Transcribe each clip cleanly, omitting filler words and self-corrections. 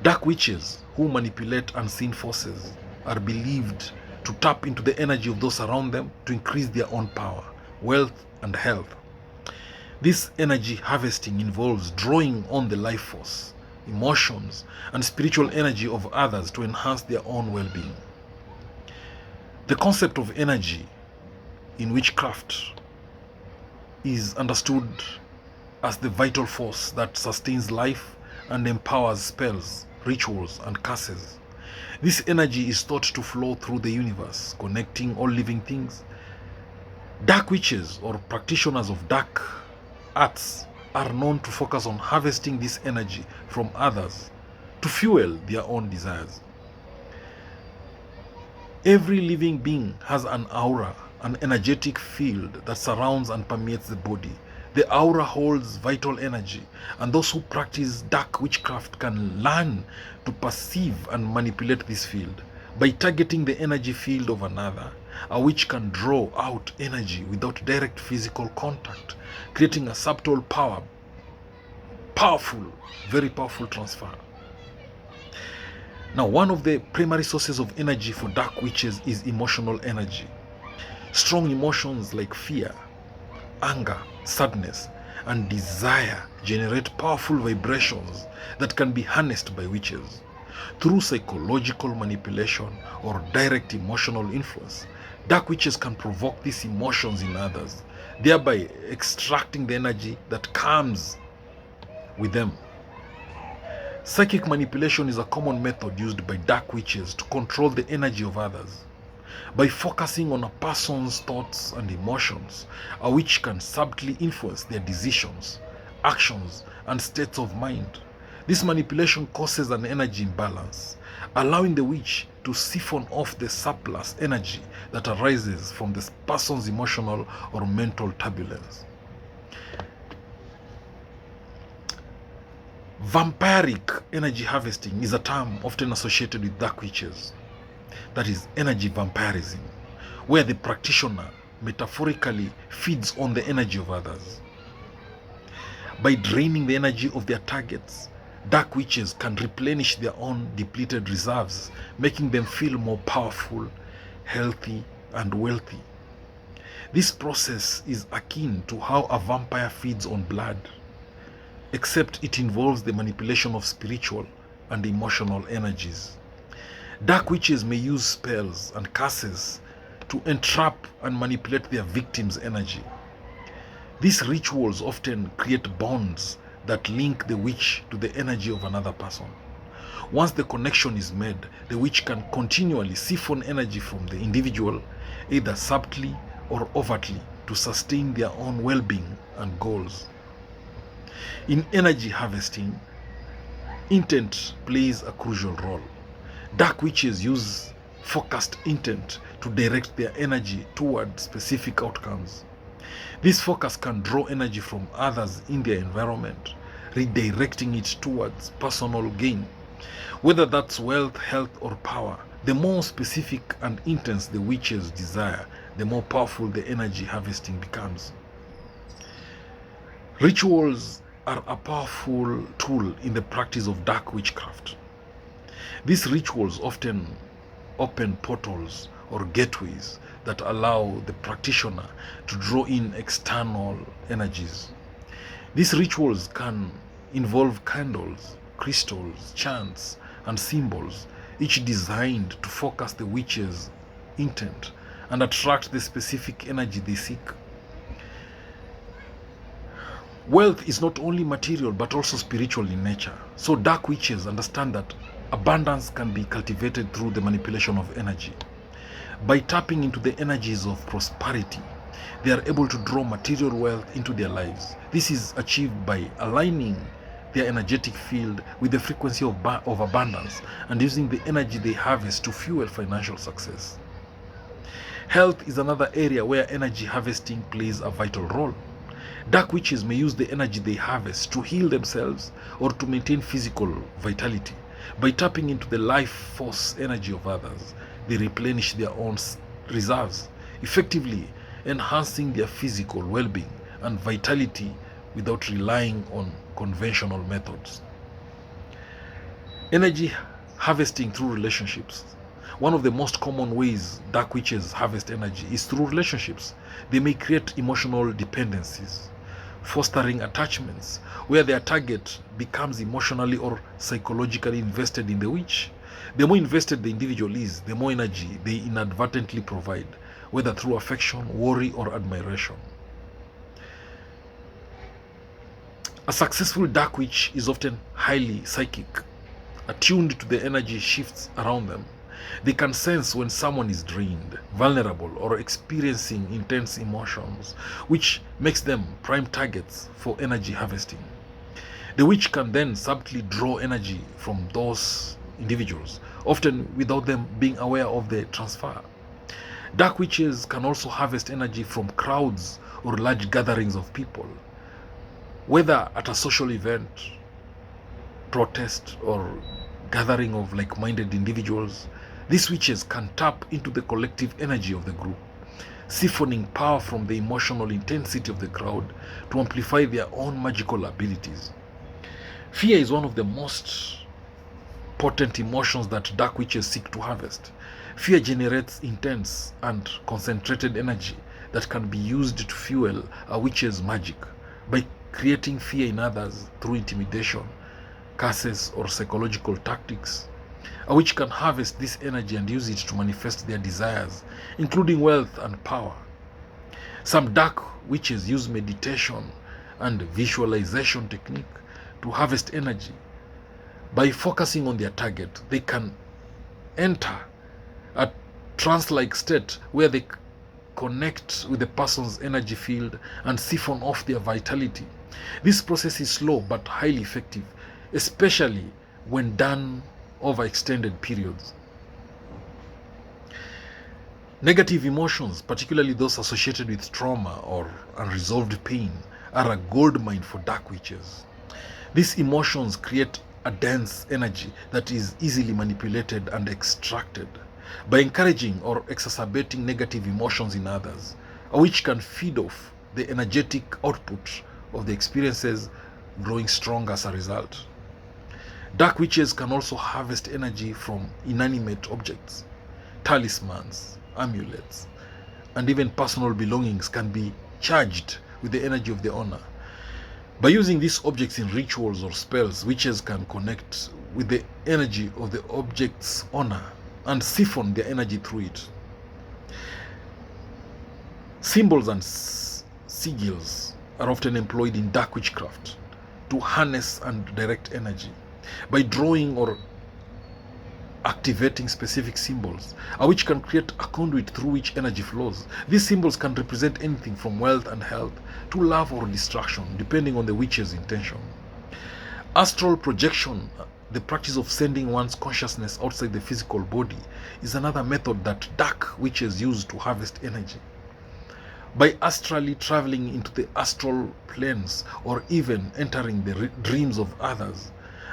Dark witches who manipulate unseen forces are believed to tap into the energy of those around them to increase their own power, wealth, and health. This energy harvesting involves drawing on the life force, emotions, and spiritual energy of others to enhance their own well-being. The concept of energy in witchcraft is understood as the vital force that sustains life and empowers spells, rituals, and curses. This energy is thought to flow through the universe, connecting all living things. Dark witches or practitioners of dark arts are known to focus on harvesting this energy from others to fuel their own desires. Every living being has an aura, an energetic field that surrounds and permeates the body. The aura holds vital energy, and those who practice dark witchcraft can learn to perceive and manipulate this field. By targeting the energy field of another, a witch can draw out energy without direct physical contact, creating a subtle very powerful transfer. Now, one of the primary sources of energy for dark witches is emotional energy. Strong emotions like fear, anger, sadness, and desire generate powerful vibrations that can be harnessed by witches. Through psychological manipulation or direct emotional influence, dark witches can provoke these emotions in others, thereby extracting the energy that comes with them. Psychic manipulation is a common method used by dark witches to control the energy of others. By focusing on a person's thoughts and emotions, a witch can subtly influence their decisions, actions, and states of mind. This manipulation causes an energy imbalance, allowing the witch to siphon off the surplus energy that arises from this person's emotional or mental turbulence. Vampiric energy harvesting is a term often associated with dark witches. That is energy vampirism, where the practitioner metaphorically feeds on the energy of others. By draining the energy of their targets, dark witches can replenish their own depleted reserves, making them feel more powerful, healthy, and wealthy. This process is akin to how a vampire feeds on blood, except it involves the manipulation of spiritual and emotional energies. Dark witches may use spells and curses to entrap and manipulate their victims' energy. These rituals often create bonds that link the witch to the energy of another person. Once the connection is made, the witch can continually siphon energy from the individual, either subtly or overtly, to sustain their own well-being and goals. In energy harvesting, intent plays a crucial role. Dark witches use focused intent to direct their energy toward specific outcomes. This focus can draw energy from others in their environment, redirecting it towards personal gain. Whether that's wealth, health, or power, the more specific and intense the witch's desire, the more powerful the energy harvesting becomes. Rituals are a powerful tool in the practice of dark witchcraft. These rituals often open portals or gateways that allow the practitioner to draw in external energies. These rituals can involve candles, crystals, chants, and symbols, each designed to focus the witch's intent and attract the specific energy they seek. Wealth is not only material but also spiritual in nature. So dark witches understand that abundance can be cultivated through the manipulation of energy. By tapping into the energies of prosperity, they are able to draw material wealth into their lives. This is achieved by aligning their energetic field with the frequency of abundance and using the energy they harvest to fuel financial success. Health is another area where energy harvesting plays a vital role. Dark witches may use the energy they harvest to heal themselves or to maintain physical vitality. By tapping into the life force energy of others, they replenish their own reserves, effectively enhancing their physical well-being and vitality without relying on conventional methods. Energy harvesting through relationships. One of the most common ways dark witches harvest energy is through relationships. They may create emotional dependencies, fostering attachments where their target becomes emotionally or psychologically invested in the witch. The more invested the individual is, the more energy they inadvertently provide, whether through affection, worry, or admiration. A successful dark witch is often highly psychic, attuned to the energy shifts around them. They can sense when someone is drained, vulnerable, or experiencing intense emotions, which makes them prime targets for energy harvesting. The witch can then subtly draw energy from those individuals, often without them being aware of the transfer. Dark witches can also harvest energy from crowds or large gatherings of people, whether at a social event, protest, or gathering of like-minded individuals. These witches can tap into the collective energy of the group, siphoning power from the emotional intensity of the crowd to amplify their own magical abilities. Fear is one of the most potent emotions that dark witches seek to harvest. Fear generates intense and concentrated energy that can be used to fuel a witch's magic by creating fear in others through intimidation, curses, or psychological tactics. A witch can harvest this energy and use it to manifest their desires, including wealth and power. Some dark witches use meditation and visualization technique to harvest energy. By focusing on their target, they can enter a trance-like state where they connect with the person's energy field and siphon off their vitality. This process is slow but highly effective, especially when done over extended periods. Negative emotions, particularly those associated with trauma or unresolved pain, are a goldmine for dark witches. These emotions create a dense energy that is easily manipulated and extracted. By encouraging or exacerbating negative emotions in others, a witch can feed off the energetic output of the experiences, growing strong as a result. Dark witches can also harvest energy from inanimate objects. Talismans, amulets, and even personal belongings can be charged with the energy of the owner. By using these objects in rituals or spells, witches can connect with the energy of the object's owner and siphon their energy through it. Symbols and sigils are often employed in dark witchcraft to harness and direct energy. By drawing or activating specific symbols, a witch can create a conduit through which energy flows. These symbols can represent anything from wealth and health to love or destruction, depending on the witch's intention. Astral projection, the practice of sending one's consciousness outside the physical body, is another method that dark witches use to harvest energy. By astrally traveling into the astral planes or even entering the dreams of others,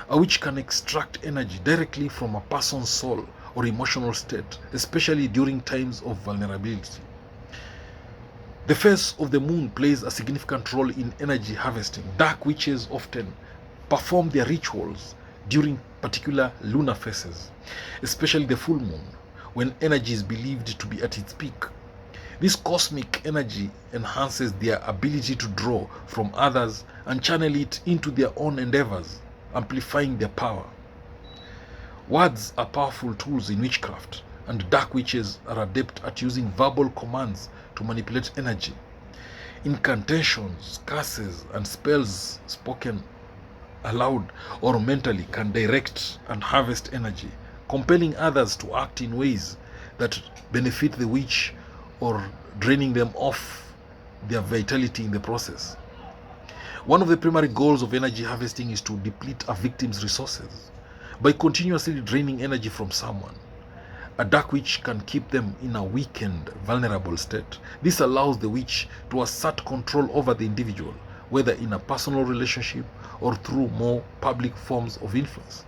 a witch can extract energy directly from a person's soul or emotional state, especially during times of vulnerability. The phase of the moon plays a significant role in energy harvesting. Dark witches often perform their rituals during particular lunar phases, especially the full moon, when energy is believed to be at its peak. This cosmic energy enhances their ability to draw from others and channel it into their own endeavors, amplifying their power. Words are powerful tools in witchcraft, and dark witches are adept at using verbal commands to manipulate energy. Incantations, curses, and spells spoken aloud or mentally can direct and harvest energy, compelling others to act in ways that benefit the witch or draining them off their vitality in the process. One of the primary goals of energy harvesting is to deplete a victim's resources. By continuously draining energy from someone, a dark witch can keep them in a weakened, vulnerable state. This allows the witch to assert control over the individual, whether in a personal relationship or through more public forms of influence.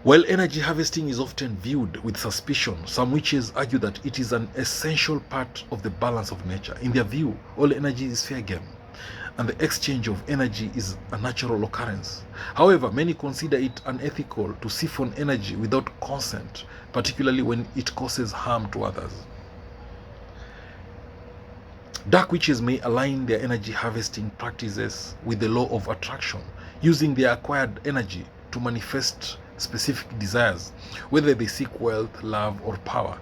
While energy harvesting is often viewed with suspicion, some witches argue that it is an essential part of the balance of nature. In their view, all energy is fair game, and the exchange of energy is a natural occurrence. However, many consider it unethical to siphon energy without consent, particularly when it causes harm to others. Dark witches may align their energy harvesting practices with the law of attraction, using their acquired energy to manifest specific desires, whether they seek wealth, love, or power.